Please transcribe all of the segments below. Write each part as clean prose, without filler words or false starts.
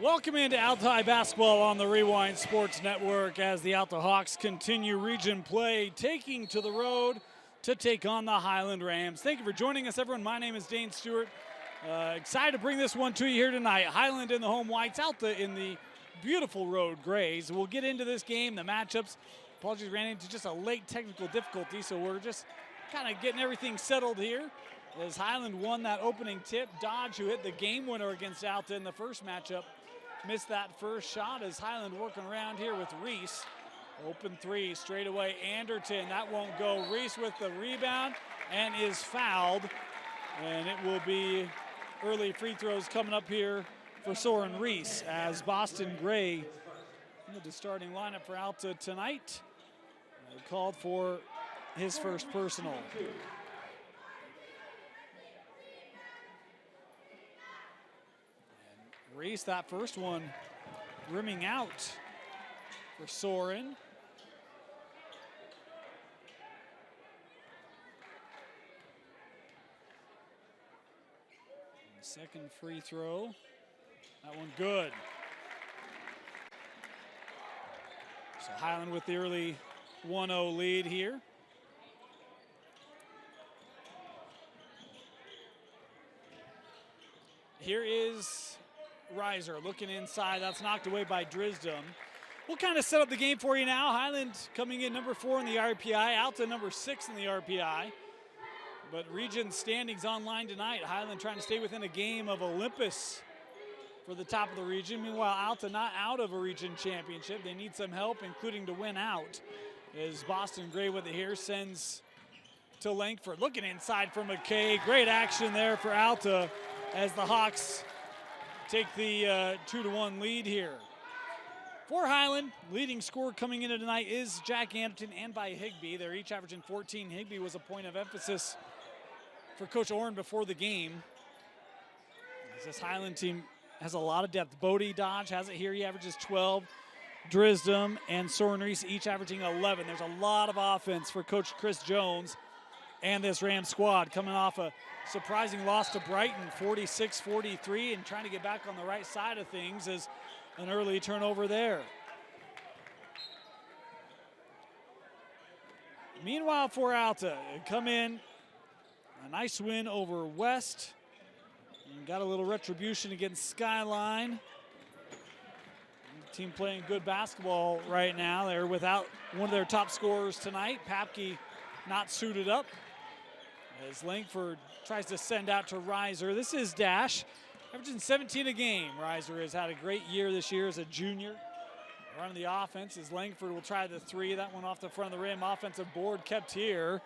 Welcome into Alta High basketball on the Rewind Sports Network as the Alta Hawks continue region play, taking to the road to take on the Highland Rams. Thank you for joining us, everyone. My name is Dane Stewart. Excited to bring this one to you here tonight. Highland in the home whites, Alta in the beautiful road grays. We'll get into this game, the matchups. Apologies, ran into just a late technical difficulty, so we're just kind of getting everything settled here. As Highland won that opening tip, Dodge, who hit the game winner against Alta in the first matchup, missed that first shot as Highland working around here with Reese. Open three, straight away, Anderton, that won't go. Reese with the rebound and is fouled. And it will be early free throws coming up here for Soren Reese as Boston Gray into the starting lineup for Alta tonight. Called for his first personal. Reese, that first one rimming out for Soren. And the second free throw, that one good. So Highland with the early 1-0 lead here. Here is Reiser looking inside. That's knocked away by Drisdom. We'll kind of set up the game for you now. Highland coming in number 4 in the RPI. Alta number 6 in the RPI. But region standings online tonight. Highland trying to stay within a game of Olympus for the top of the region. Meanwhile, Alta not out of a region championship. They need some help, including to win out. As Boston Gray with it here, sends to Langford. Looking inside for McKay. Great action there for Alta as the Hawks take the 2-1 lead here. For Highland, leading scorer coming into tonight is Jack Anderton and by Higbee. They're each averaging 14. Higbee was a point of emphasis for Coach Orrin before the game. This Highland team has a lot of depth. Bodie Dodge has it here. He averages 12. Drisdom and Soren Reese each averaging 11. There's a lot of offense for Coach Chris Jones and this Rams squad coming off a surprising loss to Brighton, 46-43, and trying to get back on the right side of things as an early turnover there. Meanwhile for Alta, come in, a nice win over West. And got a little retribution against Skyline. The team playing good basketball right now. They're without one of their top scorers tonight. Papke not suited up. As Langford tries to send out to Reiser. This is Dash, averaging 17 a game. Reiser has had a great year this year as a junior. Running the offense as Langford will try the three. That one off the front of the rim. Offensive board kept here.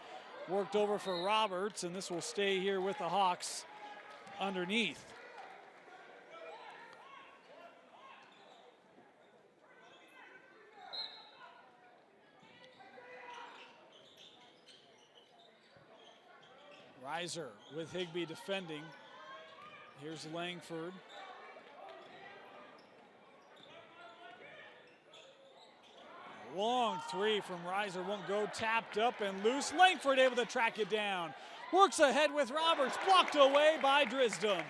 Worked over for Roberts, and this will stay here with the Hawks underneath. Reiser with Higbee defending. Here's Langford. A long three from Reiser won't go. Tapped up and loose. Langford able to track it down. Works ahead with Roberts. Blocked away by Drisdom.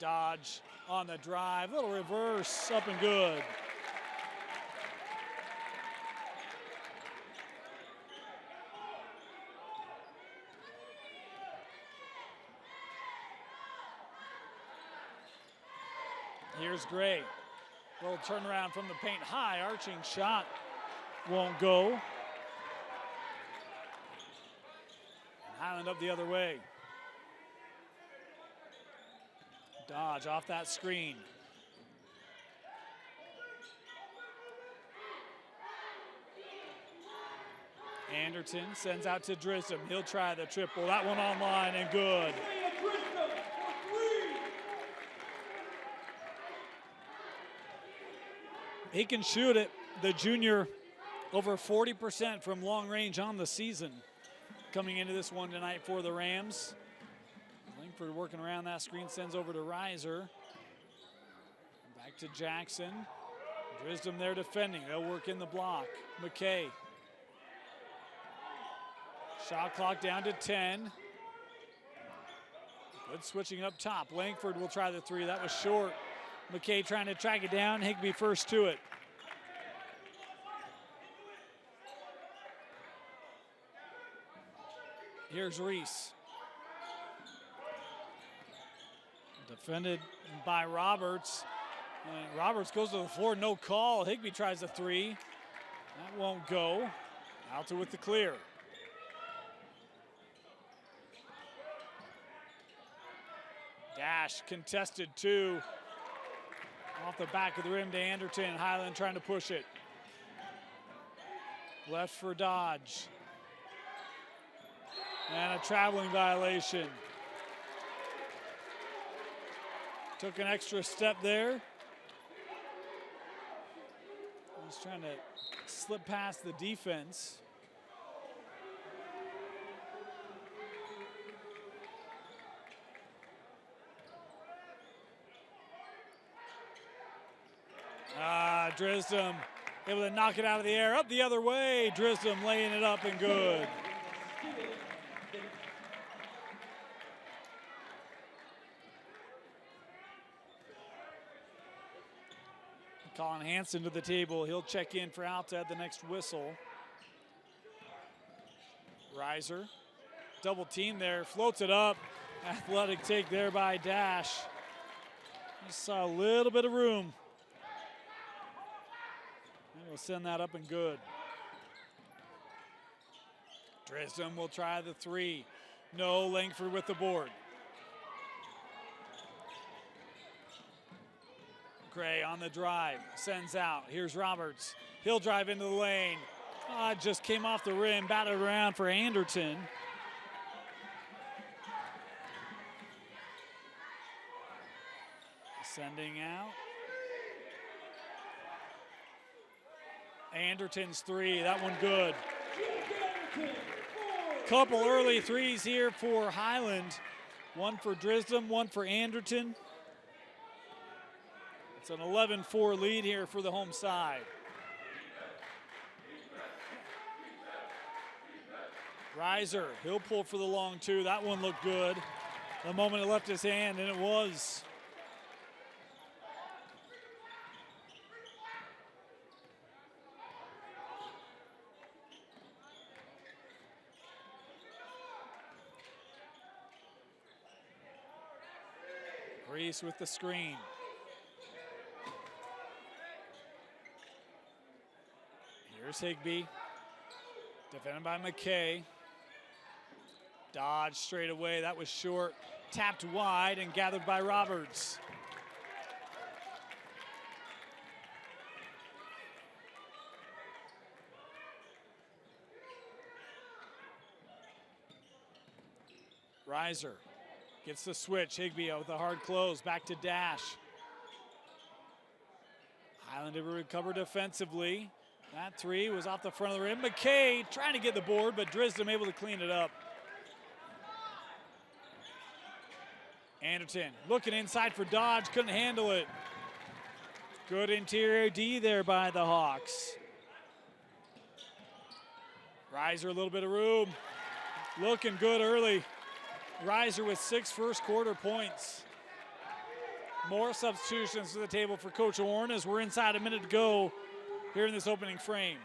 Dodge on the drive. Little reverse. Up and good. Here's Gray. Little turnaround from the paint. High arching shot won't go. And Highland up the other way. Dodge off that screen. Anderton sends out to Drisdom. He'll try the triple. That one online and good. He can shoot it, the junior, over 40% from long range on the season. Coming into this one tonight for the Rams. Langford working around that screen, sends over to Reiser. Back to Jackson. Drisdom there defending. They'll work in the block. McKay. Shot clock down to 10. Good switching up top. Langford will try the three. That was short. McKay trying to track it down. Higbee first to it. Here's Reese. Defended by Roberts. And Roberts goes to the floor, no call. Higbee tries the three. That won't go. Alta with the clear. Dash contested two. Off the back of the rim to Anderton. Highland trying to push it. Left for Dodge. And a traveling violation. Took an extra step there. He's trying to slip past the defense. Drisdom able to knock it out of the air. Up the other way. Drisdom laying it up and good. Colin Hansen to the table. He'll check in for Alta at the next whistle. Reiser, double team there, floats it up. Athletic take there by Dash. Just saw a little bit of room. And we'll send that up and good. Drisdom will try the three. No, Langford with the board. Gray on the drive, sends out. Here's Roberts. He'll drive into the lane. Just came off the rim, batted around for Anderton. Sending out. Anderton's three, that one good. Couple early threes here for Highland. One for Drisdom, one for Anderton. It's an 11-4 lead here for the home side. Reiser, he'll pull for the long two. That one looked good. The moment it left his hand, and it was. Reese with the screen. Here's Higbee, defended by McKay. Dodge straight away, that was short. Tapped wide and gathered by Roberts. Reiser gets the switch. Higbee with a hard close, back to Dash. Highland able to recover defensively. That three was off the front of the rim. McKay trying to get the board, but Drisdom able to clean it up. Anderton looking inside for Dodge, couldn't handle it. Good interior D there by the Hawks. Reiser a little bit of room. Looking good early. Reiser with 6 first quarter points. More substitutions to the table for Coach Orn as we're inside a minute to go here in this opening frame.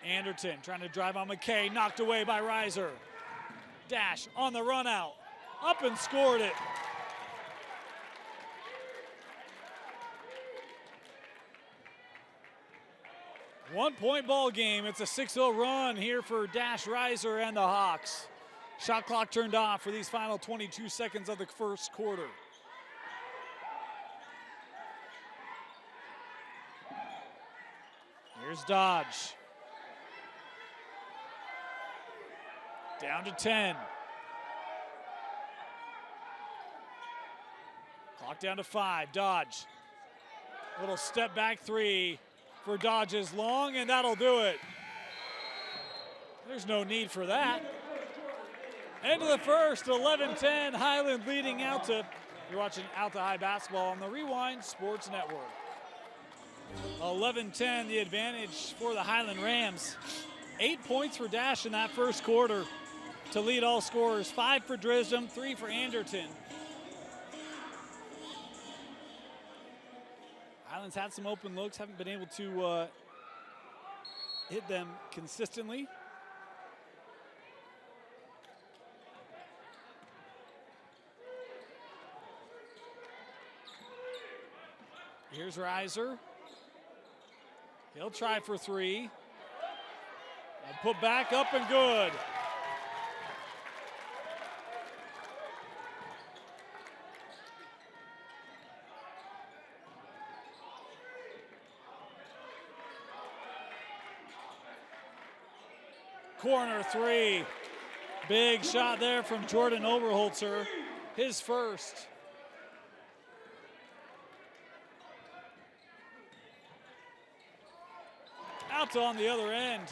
Anderton trying to drive on McKay, knocked away by Reiser. Dash on the run out, up and scored it. One-point ball game. It's a 6-0 run here for Dash, Reiser, and the Hawks. Shot clock turned off for these final 22 seconds of the first quarter. Here's Dodge. Down to 10. Clock down to 5. Dodge. Little step back three for Dodge is long, and that'll do it. There's no need for that. End of the first, 11-10, Highland leading Alta. You're watching Alta High basketball on the Rewind Sports Network. 11-10, the advantage for the Highland Rams. 8 points for Dash in that first quarter to lead all scorers. 5 for Drisdom, 3 for Anderton. Highlands had some open looks, haven't been able to hit them consistently. Here's Reiser. He'll try for 3. And put back up and good. Corner 3. Big shot there from Jordan Oberholzer. His first. Alta on the other end.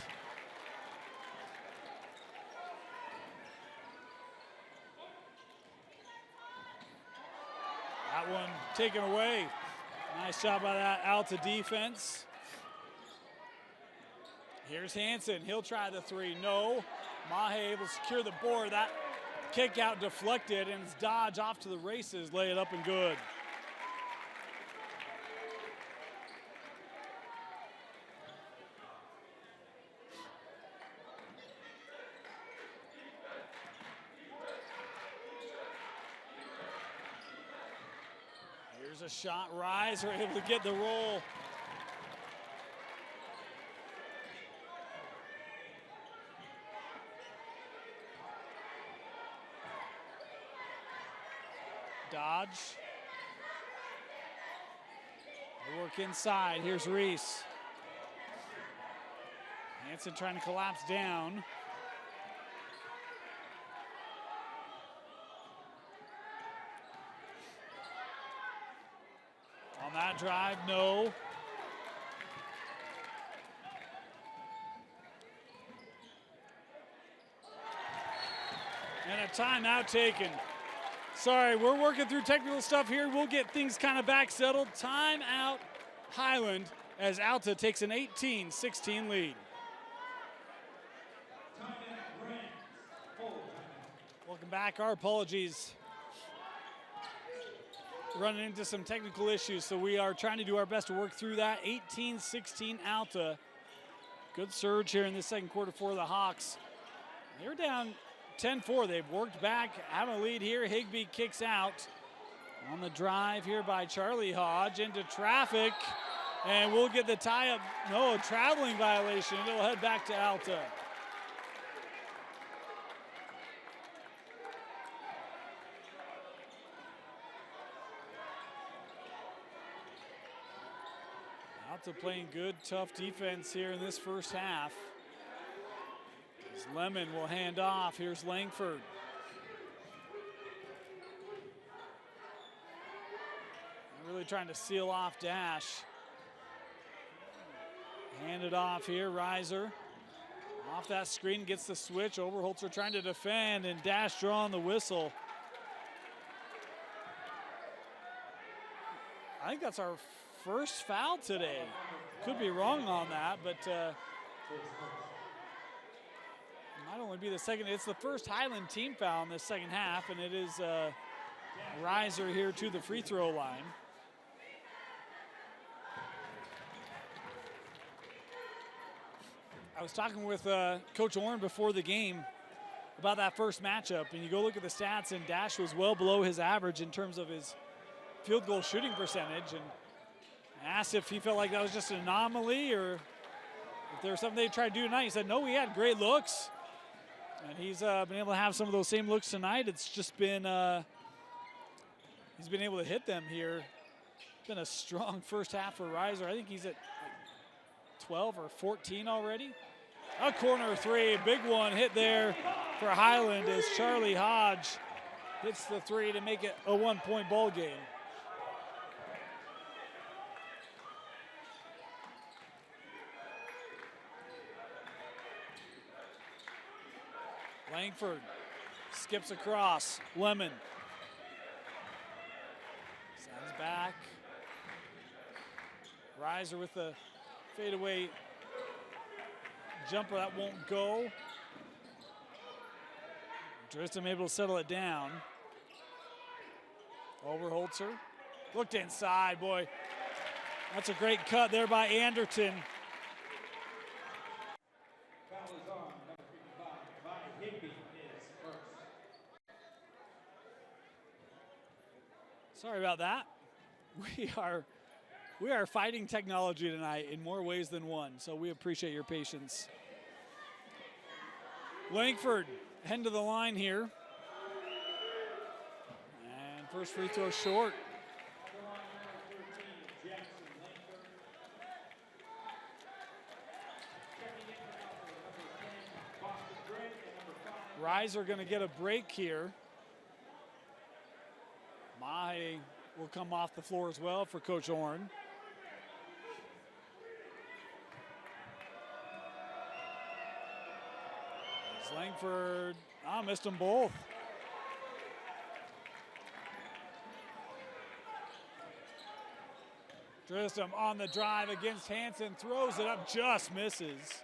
That one taken away. Nice job by that Alta defense. Here's Hansen. He'll try the 3. No. Mahe able to secure the board. That kick out deflected, and it's Dodge off to the races. Lay it up and good. Here's a shot. Reiser able to get the roll. Dodge. They work inside. Here's Reese. Hansen trying to collapse down. On that drive, no. And a timeout taken. Sorry, we're working through technical stuff here. We'll get things kind of back settled. Timeout Highland as Alta takes an 18-16 lead. Welcome back. Our apologies. Running into some technical issues, so we are trying to do our best to work through that. 18-16 Alta. Good surge here in the second quarter for the Hawks. They're down 10-4. They've worked back, have a lead here. Higbee kicks out on the drive here by Charlie Hodge into traffic, and we'll get the tie-up. No, a traveling violation. It'll head back to Alta. Alta playing good, tough defense here in this first half. As Lemon will hand off. Here's Langford. Really trying to seal off Dash. Hand it off here, Reiser. Off that screen, gets the switch. Oberholzer trying to defend, and Dash drawing the whistle. I think that's our first foul today. Could be wrong on that, but might only be the second. It's the first Highland team foul in the second half, and it is Reiser here to the free throw line. I was talking with Coach Orrin before the game about that first matchup, and you go look at the stats, and Dash was well below his average in terms of his field goal shooting percentage, and asked if he felt like that was just an anomaly or if there was something they tried to do tonight. He said, no, he had great looks, and he's been able to have some of those same looks tonight. It's just been, he's been able to hit them here. It's been a strong first half for Reiser. I think he's at 12 or 14 already. A corner three, big one hit there for Highland as Charlie Hodge hits the three to make it a 1-point ball game. Langford skips across. Lemon sends back. Reiser with the fadeaway Jumper, that won't go. Drisdom able to settle it down. Overholtzer. Looked inside, boy. That's a great cut there by Anderton. Sorry about that. We are fighting technology tonight in more ways than one, so we appreciate your patience. Langford heading to the line here. And first free throw short. Reiser going to get a break here. Mahe will come off the floor as well for Coach Orn. Langford, missed them both. Drisdom on the drive against Hansen, throws it up, just misses.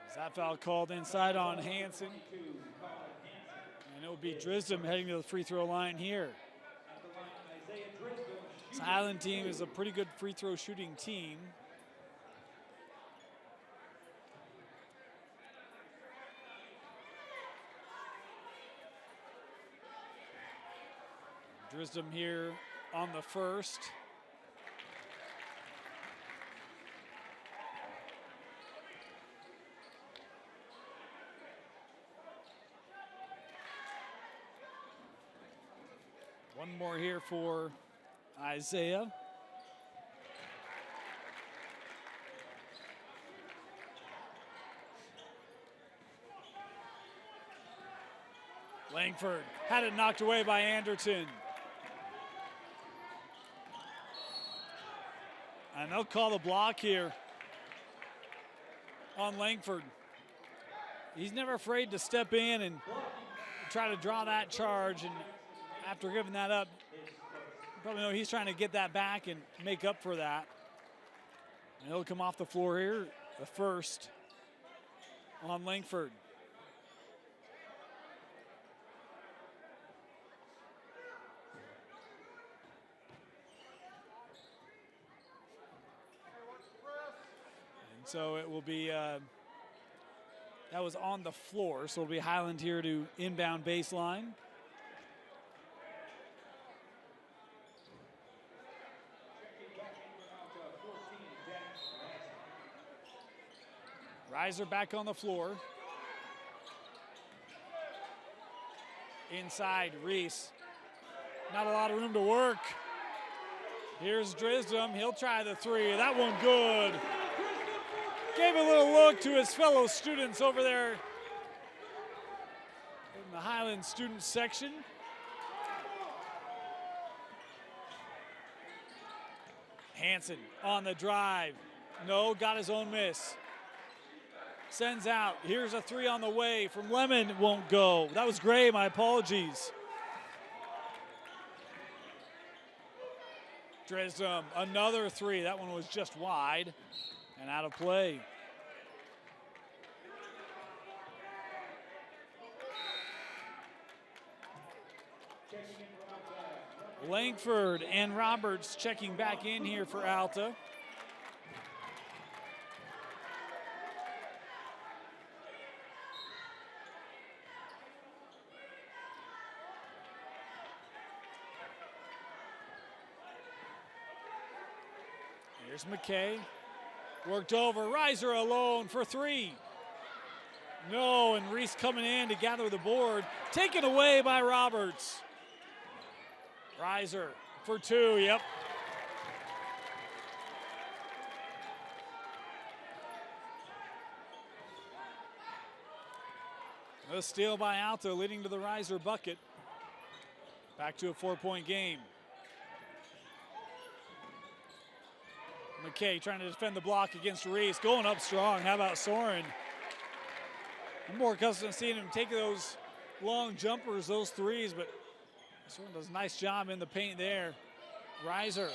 Is that foul called inside on Hansen? And it will be Drisdom heading to the free throw line here. This Highland team is a pretty good free throw shooting team. Drisdom here on the first. One more here for Isaiah. Langford had it knocked away by Anderton. And they'll call the block here on Langford. He's never afraid to step in and try to draw that charge. And after giving that up, you probably know he's trying to get that back and make up for that. And he'll come off the floor here, the first on Langford. So it will be, that was on the floor, so it'll be Highland here to inbound baseline. Reiser back on the floor. Inside, Reese. Not a lot of room to work. Here's Drisdom, he'll try the three, that one good. Gave a little look to his fellow students over there in the Highland student section. Hansen on the drive. No, got his own miss. Sends out. Here's a three on the way from Lemon. Won't go. That was Gray, my apologies. Drisdom, another three. That one was just wide and out of play. Langford and Roberts checking back in here for Alta. Here's McKay. Worked over, Reiser alone for three. No, and Reese coming in to gather the board. Taken away by Roberts. Reiser for two, yep. A steal by Alta leading to the Reiser bucket. Back to a 4-point game. McKay trying to defend the block against Reese, going up strong. How about Soren? I'm more accustomed to seeing him take those long jumpers, those threes, but Soren does a nice job in the paint there. Reiser,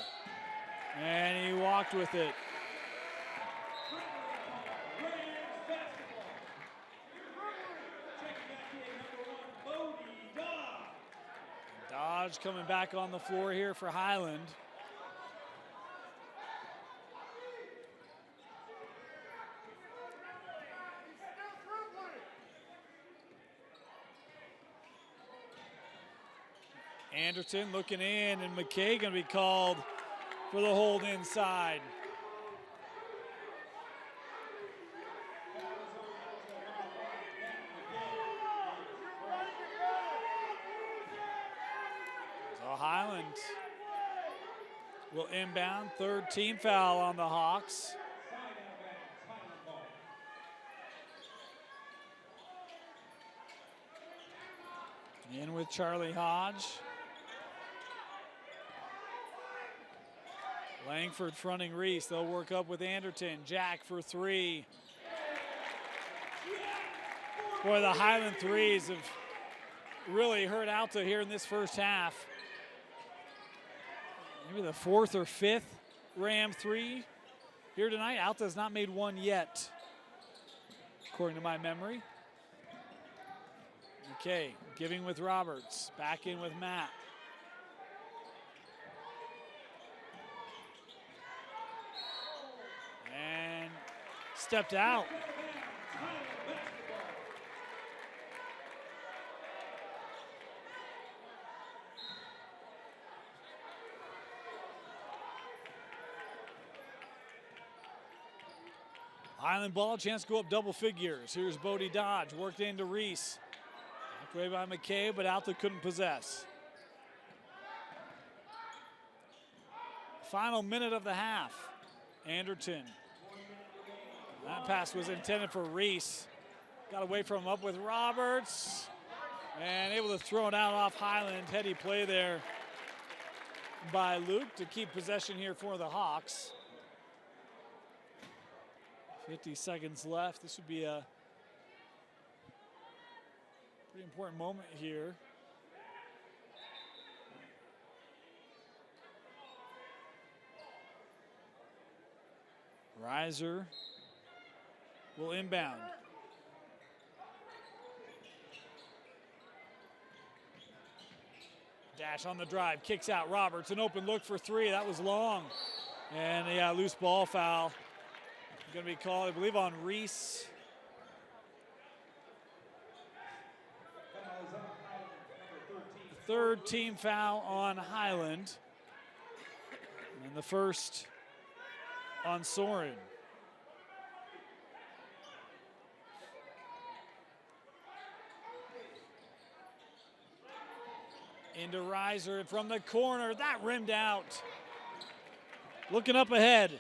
and he walked with it. Hodge coming back on the floor here for Highland. Anderton looking in, and McKay going to be called for the hold inside. So Highland will inbound, third team foul on the Hawks. In with Charlie Hodge. Langford fronting Reese. They'll work up with Anderton. Jack for three. Boy, the Highland threes have really hurt Alta here in this first half. Maybe the fourth or fifth Ram three here tonight. Alta has not made one yet, according to my memory. Okay, giving with Roberts. Back in with Matt. And stepped out. Highland ball, chance to go up double figures. Here's Bodie Dodge, worked into Reese. Knocked away by McKay, but Alta couldn't possess. Final minute of the half. Anderton. That pass was intended for Reese. Got away from him, up with Roberts. And able to throw it out off Highland. Heady play there by Luke to keep possession here for the Hawks. 50 seconds left. This would be a pretty important moment here. Reiser will inbound. Dash on the drive, kicks out Roberts. An open look for three. That was long. And yeah, loose ball foul. Going to be called, I believe, on Reese. Third team foul on Highland. And the first on Soren. Into Reiser from the corner. That rimmed out. Looking up ahead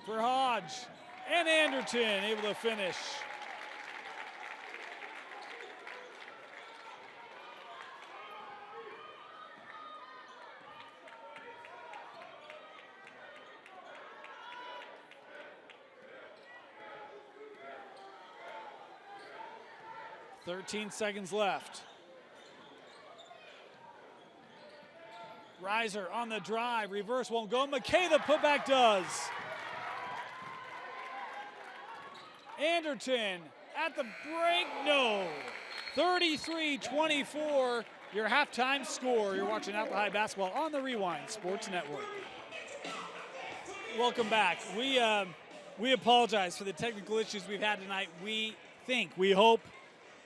for Hodge. And Anderton able to finish. "13 seconds left. Reiser on the drive, reverse won't go. McKay, the putback does. Anderton at the break, no. 33-24, your halftime score. You're watching Alta High basketball on the Rewind Sports Network. Welcome back. We apologize for the technical issues we've had tonight. We hope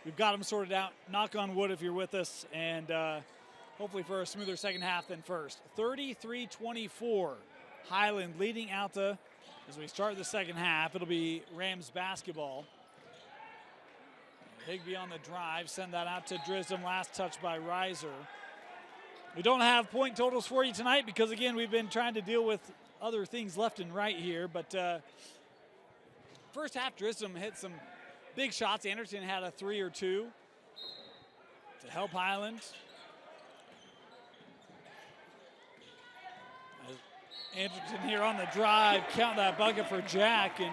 we've got them sorted out. Knock on wood if you're with us, and hopefully for a smoother second half than first. 33-24, Highland leading Alta. As we start the second half, it'll be Rams basketball. Higbee on the drive, send that out to Drisdom, last touch by Reiser. We don't have point totals for you tonight because, again, we've been trying to deal with other things left and right here. But first half, Drisdom hit some big shots. Anderton had a three or two to help Highland. Anderton here on the drive, count that bucket for Jack, and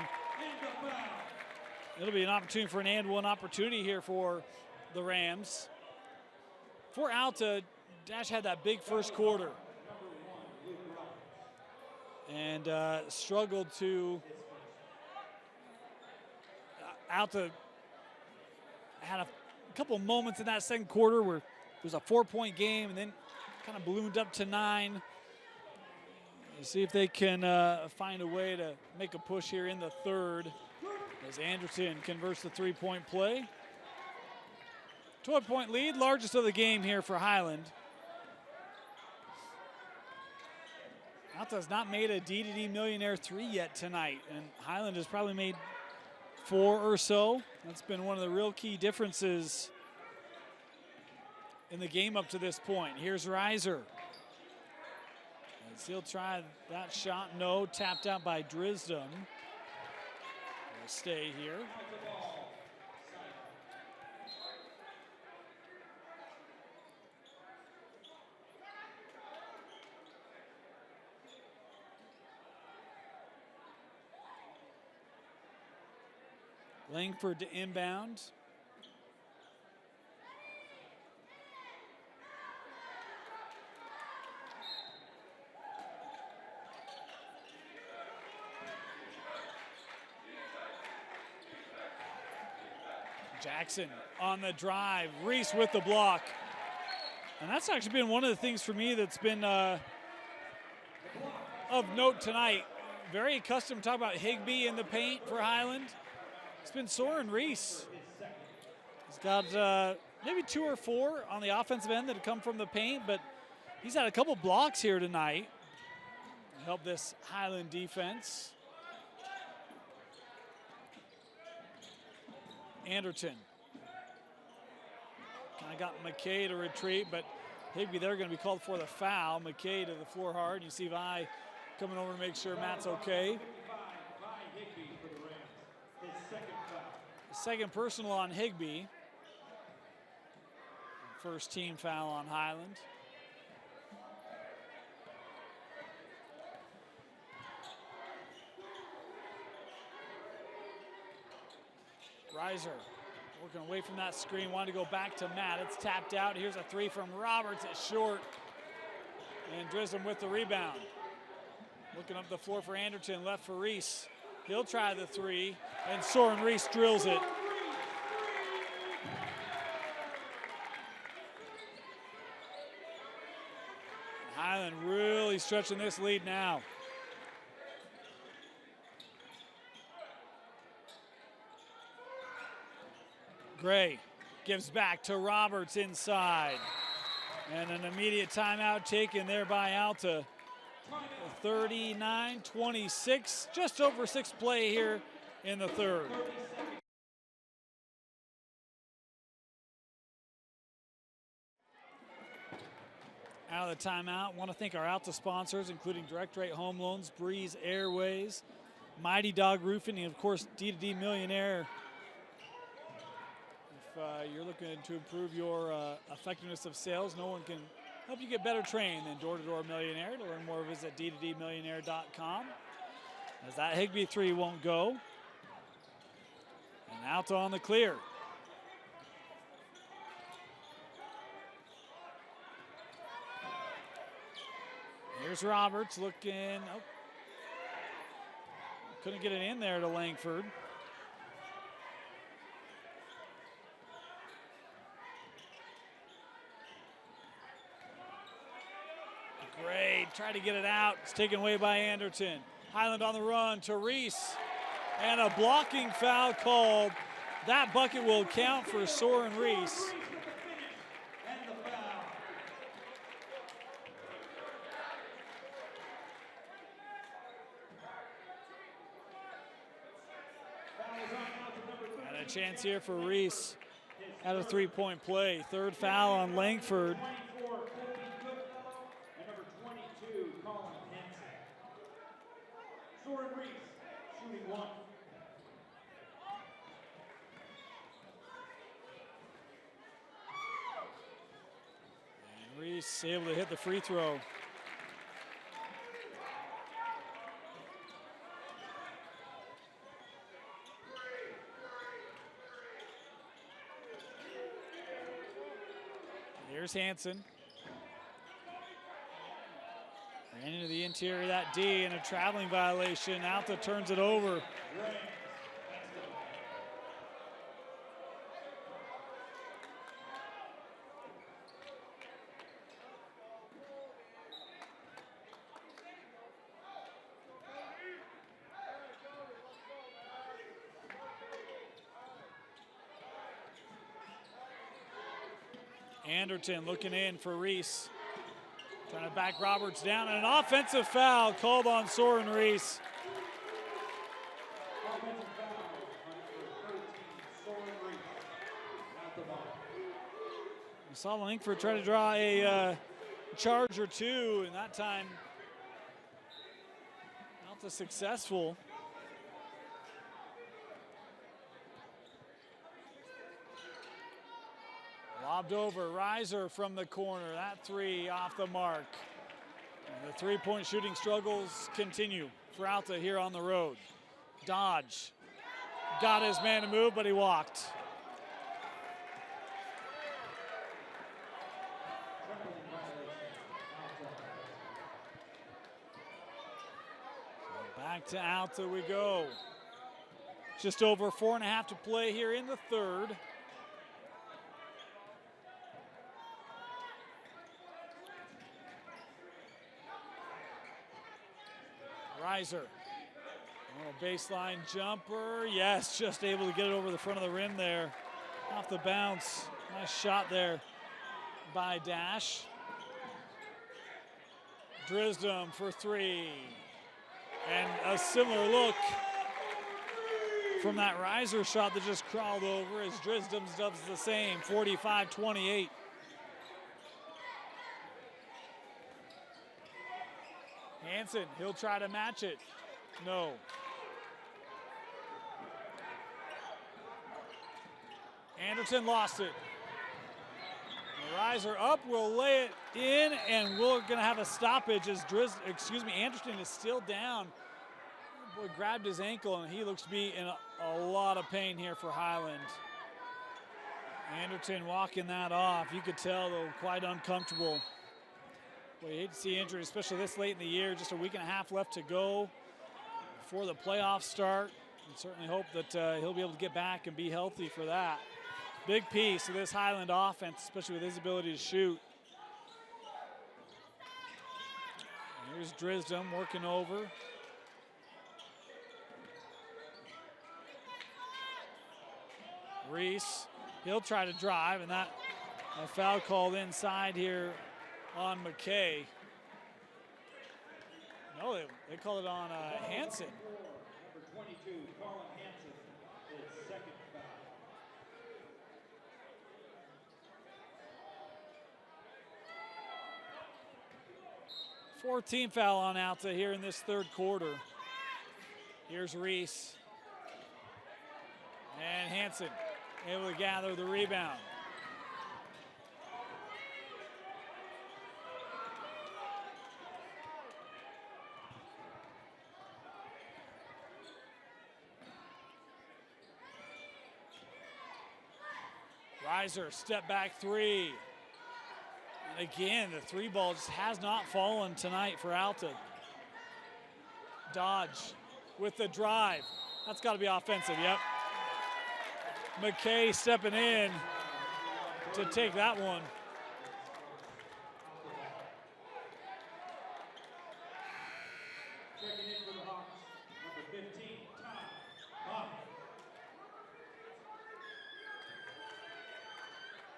it'll be an opportunity for an and one opportunity here for the Rams. For Alta, Dash had that big first quarter and struggled to. Alta had a couple moments in that second quarter where it was a 4-point game, and then kind of ballooned up to 9. Let's see if they can find a way to make a push here in the third as Anderson converts the three-point play. 12-point lead, largest of the game here for Highland. Alta has not made a D2D Millionaire 3 yet tonight, and Highland has probably made 4 or so. That's been one of the real key differences in the game up to this point. Here's Reiser. As he'll try that shot, no, tapped out by Drisdom. Will stay here. Langford to inbound. Jackson on the drive. Reese with the block. And that's actually been one of the things for me that's been of note tonight. Very accustomed to talk about Higbee in the paint for Highland. It's been Soren Reese. He's got maybe 2 or 4 on the offensive end that have come from the paint, but he's had a couple blocks here tonight to help this Highland defense. Anderton. Kind of got McKay to retreat, but Higbee, they're going to be called for the foul. McKay to the floor hard. You see Vi coming over to make sure Matt's okay. Second personal on Higbee. First team foul on Highland. Reiser working away from that screen, wanted to go back to Matt. It's tapped out. Here's a 3 from Roberts. It's short. And Drisdom with the rebound. Looking up the floor for Anderton, left for Reese. He'll try the 3, and Soren Reese drills it. Highland really stretching this lead now. Gray gives back to Roberts inside. And an immediate timeout taken there by Alta. 39-26, just over 6 play here in the third. Out of the timeout, want to thank our Alta sponsors, including Direct Rate Home Loans, Breeze Airways, Mighty Dog Roofing, and of course D2D Millionaire. If you're looking to improve your effectiveness of sales, no one can help you get better trained than Door-to-Door Millionaire. To learn more, visit d2dmillionaire.com. As that Higbee 3 won't go. And Alta on the clear. Here's Roberts looking. Oh. Couldn't get it in there to Langford. Great, tried to get it out. It's taken away by Anderton. Highland on the run to Reese. And a blocking foul called. That bucket will count for Soren Reese. And a chance here for Reese at a three-point play. Third foul on Langford. Reese able to hit the free throw. Here's Hansen. Ran into the interior of that D and a traveling violation. Alta turns it over. Anderton looking in for Reese. Trying to back Roberts down, and an offensive foul called on Soren Reese. We saw Langford try to draw a charge or two, and that time Alta successful. Lobbed over, Reiser from the corner. That three off the mark. And the three-point shooting struggles continue for Alta here on the road. Dodge got his man to move, but he walked. So back to Alta we go. Just over 4.5 to play here in the third. Reiser, a baseline jumper. Yes, just able to get it over the front of the rim there. Off the bounce. Nice shot there by Dash. Drisdom for three. And a similar look from that Reiser shot that just crawled over as Drisdom does the same, 45-28. Hansen, he'll try to match it. No. Anderson lost it. Reiser up, will lay it in, and we're going to have a stoppage as Anderson is still down. Boy grabbed his ankle, and he looks to be in a lot of pain here for Highland. Anderson walking that off. You could tell, though, quite uncomfortable. Well, you hate to see injuries, especially this late in the year. Just a week and a half left to go before the playoffs start. And certainly hope that he'll be able to get back and be healthy for that. Big piece of this Highland offense, especially with his ability to shoot. Here's Drisdom working over. Reese, he'll try to drive, and that a foul called inside here on McKay. No, they call it on Hansen. Number 22, Colin Hansen, his second foul. 14th foul on Alta here in this third quarter. Here's Reese. And Hansen able to gather the rebound. Reiser, step back three. And again, the three ball just has not fallen tonight for Alta. Dodge with the drive. That's got to be offensive, yep. McKay stepping in to take that one. Checking in for the Hawks, number 15, Tom.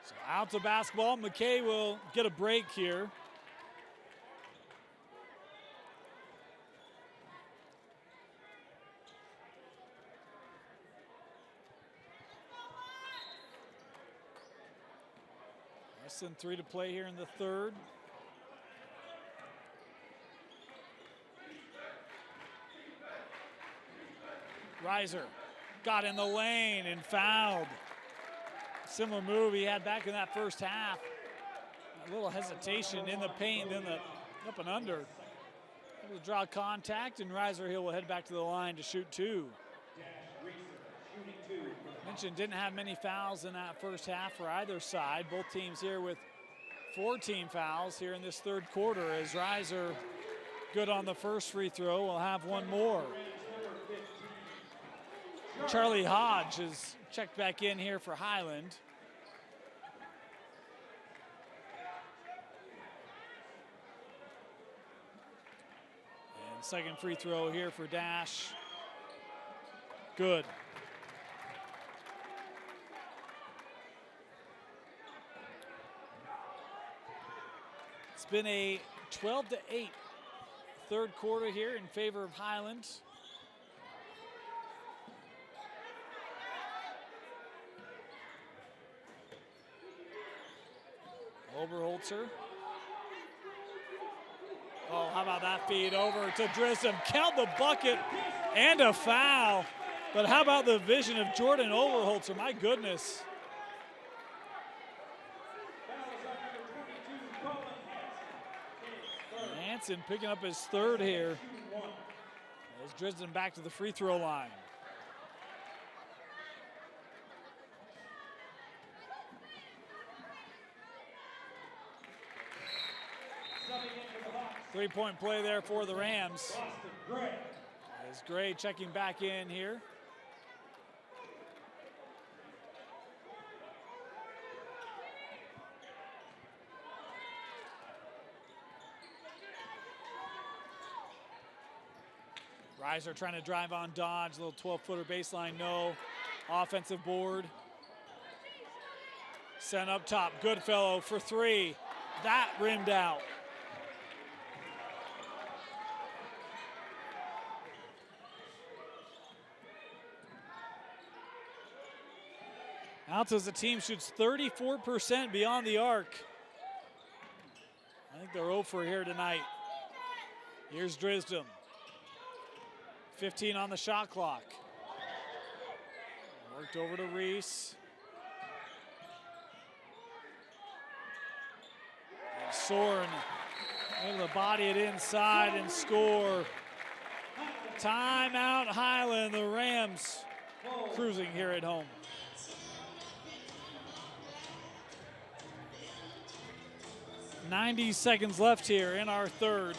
So Alta basketball, McKay will get a break here. Less than 3 to play here in the third. Reiser got in the lane and fouled. Similar move he had back in that first half. A little hesitation in the paint, then the up and under. Able to draw contact, and Reiser Hill will head back to the line to shoot two. Mentioned didn't have many fouls in that first half for either side. Both teams here with 14 fouls here in this third quarter, as Reiser, good on the first free throw, will have one more. Charlie Hodge is checked back in here for Highland. And second free throw here for Dash. Good. It's been a 12-8 third quarter here in favor of Highland. Oberholzer. Oh, how about that feed over to Drisdom? Count the bucket and a foul. But how about the vision of Jordan Oberholzer? My goodness. Hansen picking up his third here. As Drisdom back to the free throw line. Three-point play there for the Rams. As Gray checking back in here. Reiser trying to drive on Dodge, little 12-footer baseline, no. Offensive board. Sent up top, Goodfellow for three. That rimmed out. Alta as a team shoots 34% beyond the arc. I think they're 0 for here tonight. Here's Drisdom. 15 on the shot clock. Worked over to Reese. And Soren able to body it inside and score. Timeout Highland. The Rams cruising here at home. .90 seconds left here in our third.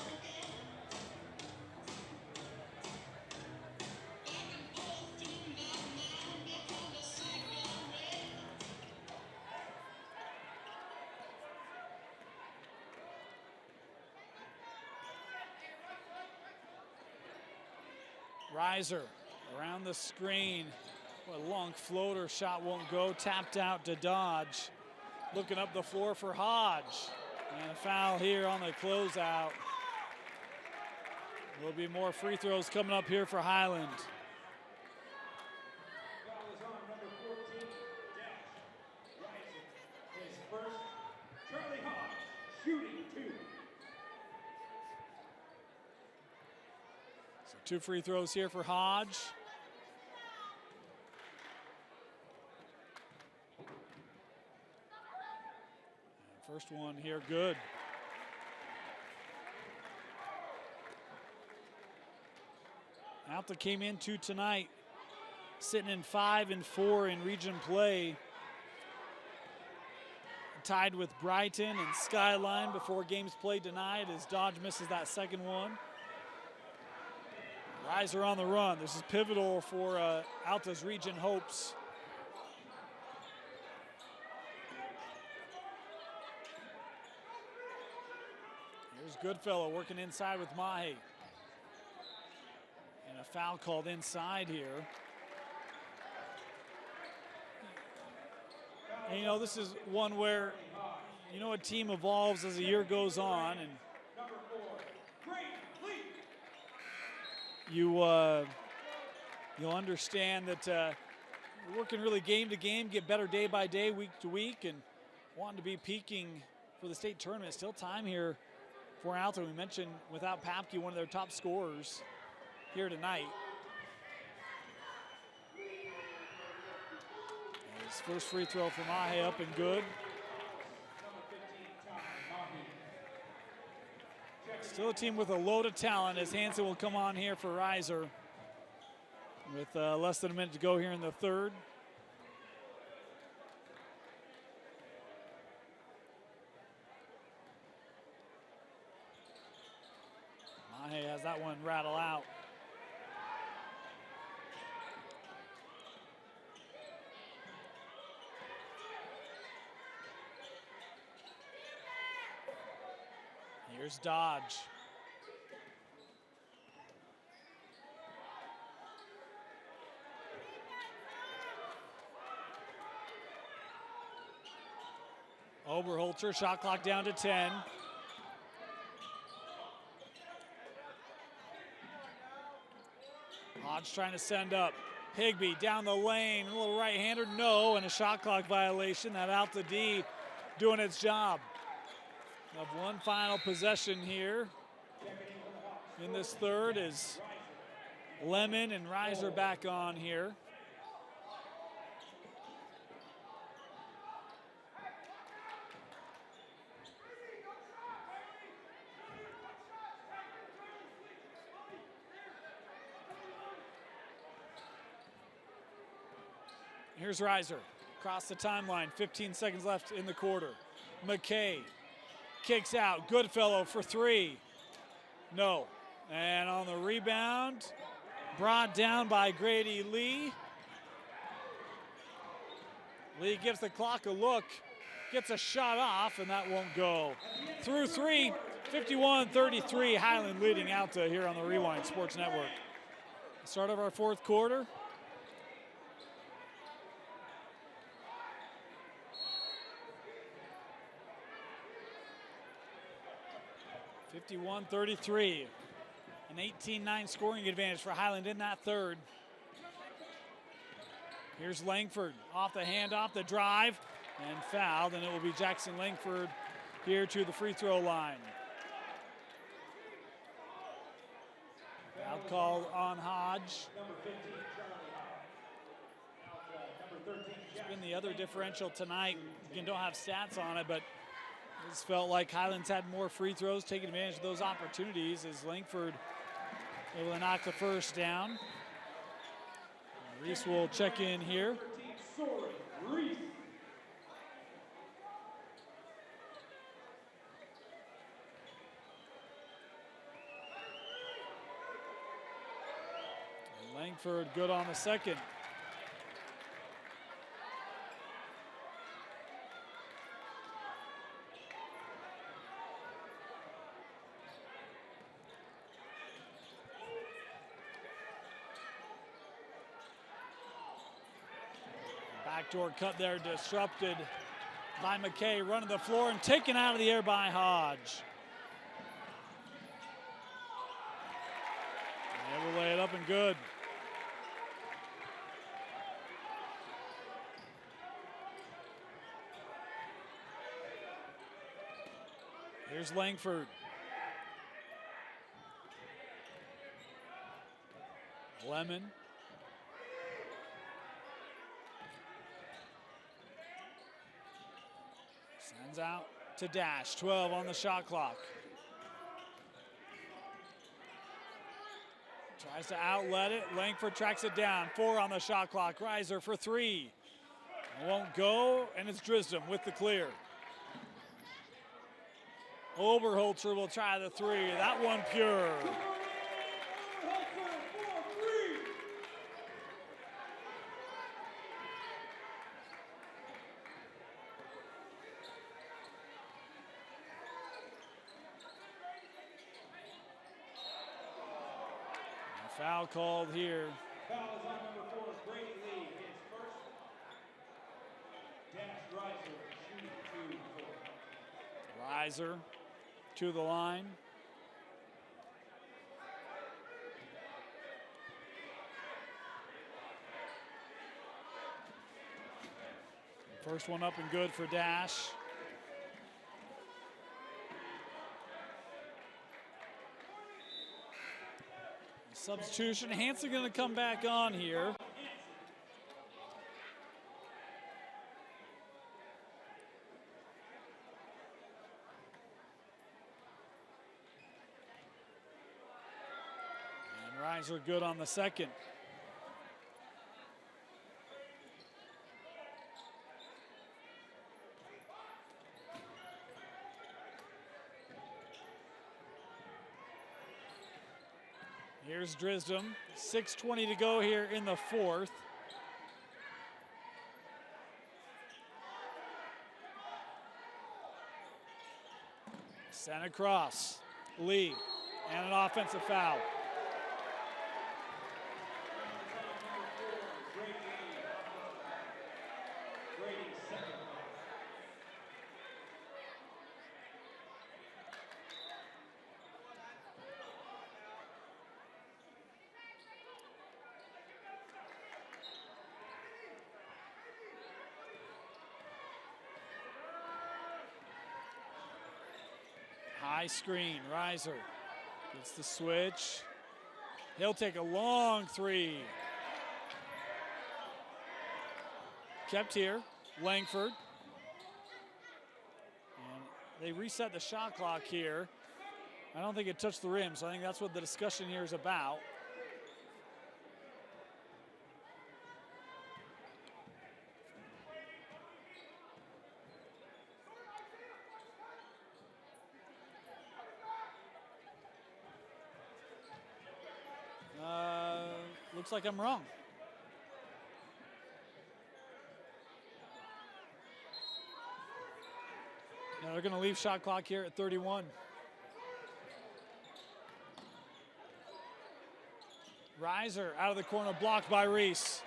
Reiser around the screen. What a long floater, shot won't go. Tapped out to Dodge. Looking up the floor for Hodge. And a foul here on the closeout. There'll be more free throws coming up here for Highland. Foul is on number 14, Dash. Rising his first. Charlie Hodge shooting 2. So 2 free throws here for Hodge. First one here, good. Alta came into tonight sitting in 5-4 in region play. Tied with Brighton and Skyline before games played tonight as Dodge misses that second one. Reiser on the run. This is pivotal for Alta's region hopes. Here's Goodfellow working inside with Mahe. And a foul called inside here. And, you know, this is one where, you know, a team evolves as the year goes on, and you'll understand that we're working really game to game, get better day by day, week to week, and wanting to be peaking for the state tournament. Still time here for Alta. We mentioned without Papke, one of their top scorers here tonight. And his first free throw for Mahe up and good. Still a team with a load of talent as Hansen will come on here for Reiser with less than a minute to go here in the third. Mahe has that one rattle out. Here's Dodge. Oberholzer, shot clock down to 10. Hodge trying to send up. Higbee down the lane, a little right-hander, no, and a shot clock violation. That Alta D doing its job. Of one final possession here in this third is Lemon and Reiser back on here. Here's Reiser across the timeline, 15 seconds left in the quarter. McKay kicks out, Goodfellow for three, no. And on the rebound, brought down by Grady Lee. Lee gives the clock a look, gets a shot off, and that won't go. Through three, 51-33, Highland leading Alta here on the Rewind Sports Network. Start of our fourth quarter. 51-33, an 18-9 scoring advantage for Highland in that third. Here's Langford off the handoff, the drive, and fouled, and it will be Jackson Langford here to the free throw line. Foul call on Hodge. It's been the other differential tonight. Again, don't have stats on it, but it's felt like Highlands had more free throws, taking advantage of those opportunities as Langford able to knock the first down. Reese will check in here. Langford good on the second. Backdoor cut there, disrupted by McKay, running the floor and taken out of the air by Hodge. Able to lay it up and good. Here's Langford. Lemon. Sends out to Dash, 12 on the shot clock. Tries to outlet it, Langford tracks it down, 4 on the shot clock. Reiser for 3. Won't go, and it's Drisdom with the clear. Oberholzer will try the 3, that one pure. Foul called here. Foul is on number 4, Brady Lee, his first. Dash Reiser shooting 2. Reiser to the line. First one up and good for Dash. Substitution, Hanson going to come back on here. And Reiser good on the second. Here's Drisdom, 6:20 to go here in the fourth. Sent across, Lee, and an offensive foul. High screen, Reiser gets the switch. He'll take a long three. Kept here, Langford. And they reset the shot clock here. I don't think it touched the rim, so I think that's what the discussion here is about. Looks like I'm wrong. Now they're going to leave shot clock here at 31. Reiser out of the corner, blocked by Reese.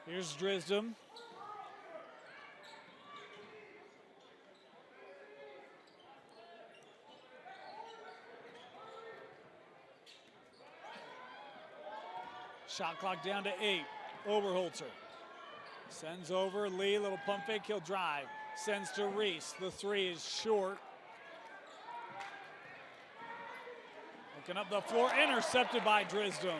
Here's Drisdom. Shot clock down to 8. Oberholzer sends over Lee, little pump fake, he'll drive. Sends to Reese, the three is short. Looking up the floor, intercepted by Drisdom.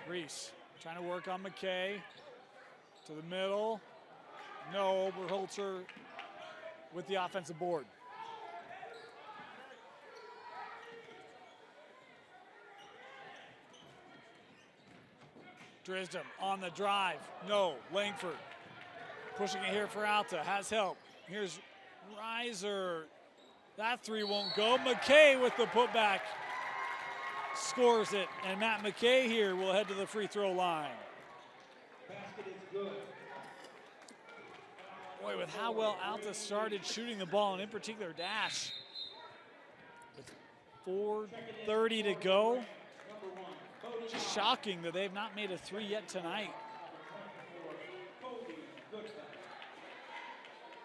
Reese trying to work on McKay. To the middle. No, Oberholzer with the offensive board. Drisdom on the drive. No, Langford pushing it here for Alta. Has help. Here's Reiser. That three won't go. McKay with the putback. Scores it, and Matt McKay here will head to the free throw line. Basket is good. Boy, with how well Alta started shooting the ball, and in particular Dash, with 4:30 to go, just shocking that they've not made a three yet tonight.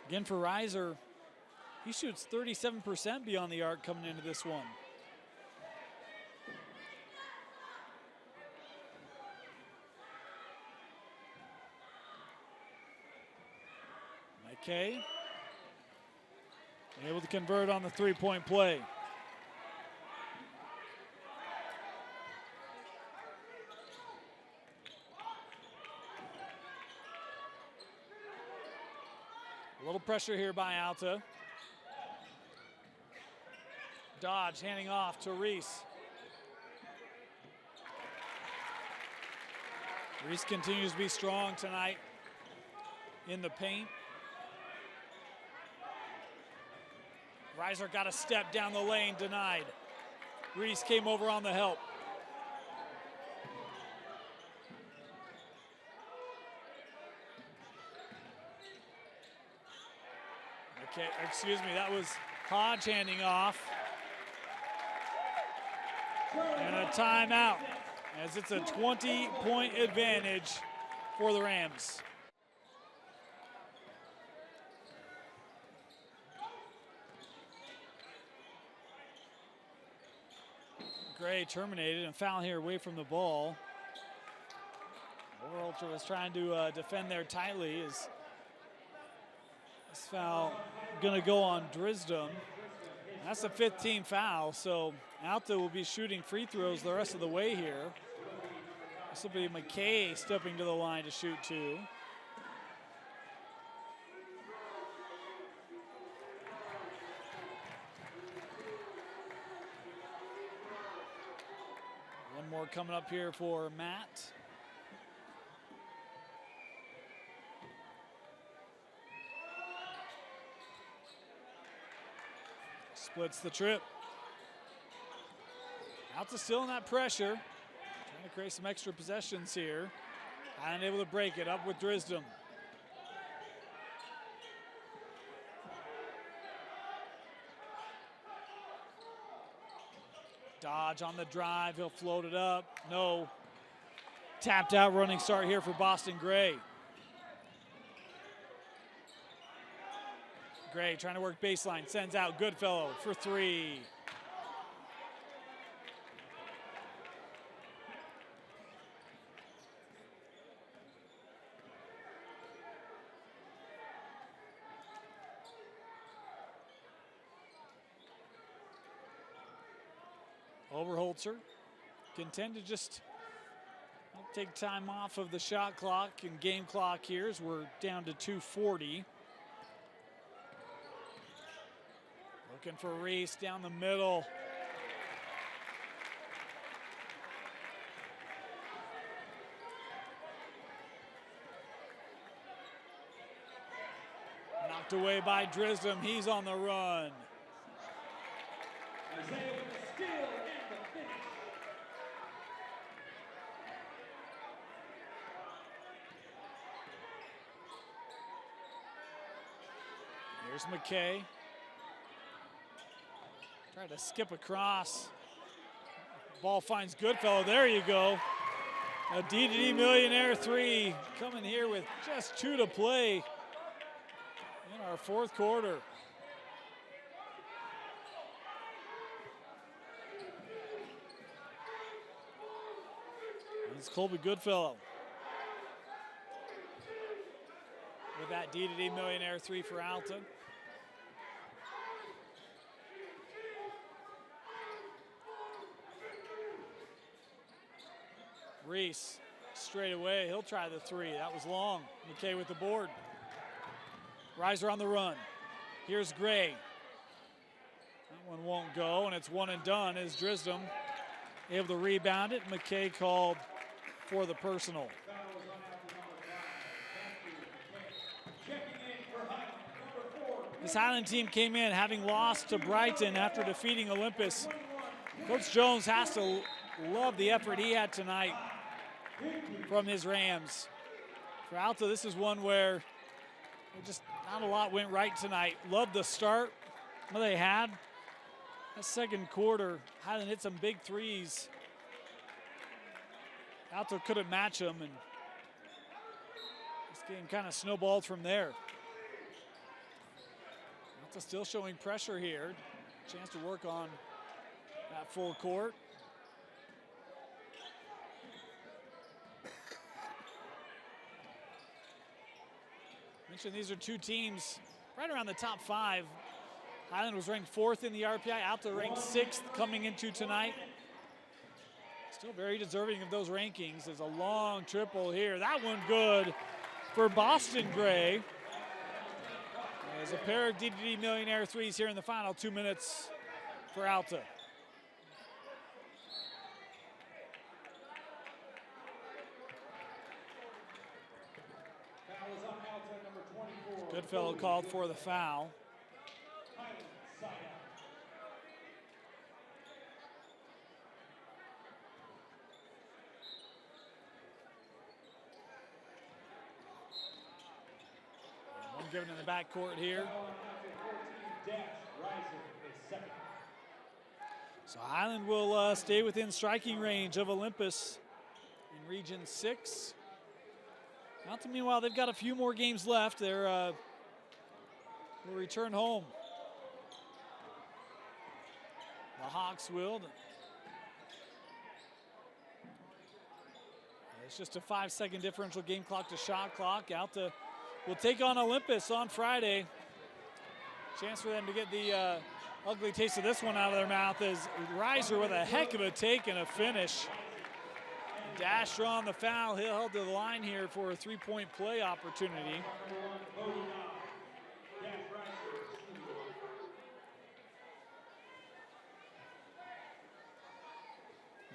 Again for Reiser, he shoots 37% beyond the arc coming into this one. McKay able to convert on the three-point play. A little pressure here by Alta. Dodge handing off to Reese. Reese continues to be strong tonight in the paint. Reiser got a step down the lane, denied. Reese came over on the help. Okay, excuse me, that was Hodge handing off. And a timeout, as it's a 20-point advantage for the Rams. Gray terminated, and foul here away from the ball. Oberholzer was trying to defend there tightly. Is this foul going to go on Drisdom? That's a 15th foul, so Alta will be shooting free throws the rest of the way here. This will be McKay stepping to the line to shoot two. One more coming up here for Matt. Splits the trip. Alta still in that pressure. Trying to create some extra possessions here. Unable to break it, up with Drisdom. Dodge on the drive. He'll float it up. No. Tapped out running start here for Boston Gray. Gray trying to work baseline. Sends out Goodfellow for three. Overholzer can tend to just take time off of the shot clock and game clock here as we're down to 2:40. Looking for Reese down the middle. Knocked away by Drisdom. He's on the run. Here's McKay. Tried to skip across. Ball finds Goodfellow. There you go. A D-to-D Millionaire three coming here with just 2 to play in our fourth quarter. It's Colby Goodfellow with that D-to-D Millionaire three for Alta. Reese straight away, he'll try the three. That was long. McKay with the board. Reiser on the run. Here's Gray. That one won't go, and it's one and done as Drisdom able to rebound it. McKay called for the personal. This Highland team came in having lost to Brighton after defeating Olympus. Coach Jones has to love the effort he had tonight from his Rams. For Alta, this is one where just not a lot went right tonight. Loved the start that they had. That second quarter, Highland hit some big threes. Alta couldn't match them, and this game kind of snowballed from there. Alta still showing pressure here. Chance to work on that full court. Mentioned these are two teams right around the top 5. Highland was ranked 4th in the RPI. Alta ranked 6th coming into tonight. Still very deserving of those rankings. There's a long triple here. That one good for Boston Gray. There's a pair of D-to-D Millionaire threes here in the final 2 minutes for Alta. Goodfellow called for the foul. One given in the backcourt here. So Highland will stay within striking range of Olympus in Region 6. Alta, meanwhile, they've got a few more games left. They'll return home. The Hawks will. It's just a 5-second differential game clock to shot clock. Alta will take on Olympus on Friday. Chance for them to get the ugly taste of this one out of their mouth as Reiser with a heck of a take and a finish. Dasher on the foul. He'll held to the line here for a 3-point play opportunity.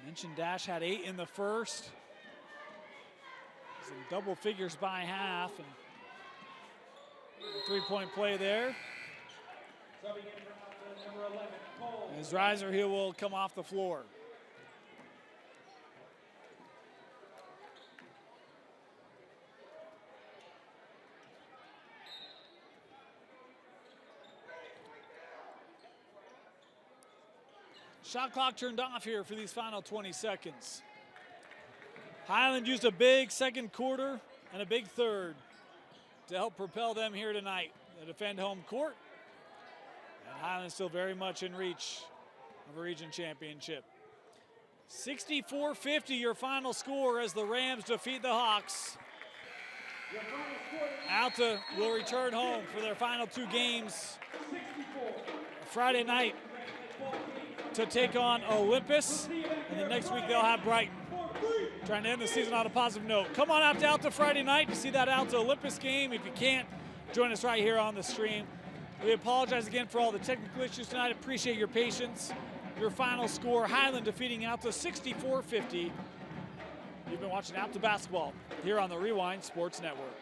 Mentioned Dash had 8 in the first. Some double figures by half. And 3-point play there. As Reiser, he will come off the floor. Shot clock turned off here for these final 20 seconds. Highland used a big second quarter and a big third to help propel them here tonight. They defend home court. And Highland still very much in reach of a region championship. 64-50 your final score as the Rams defeat the Hawks. Alta will return home for their final 2 games Friday night to take on Olympus, and then next week they'll have Brighton. Trying to end the season on a positive note. Come on out to Alta Friday night to see that Alta Olympus game. If you can't, join us right here on the stream. We apologize again for all the technical issues tonight. Appreciate your patience. Your final score, Highland defeating Alta 64-50. You've been watching Alta basketball here on the Rewind Sports Network.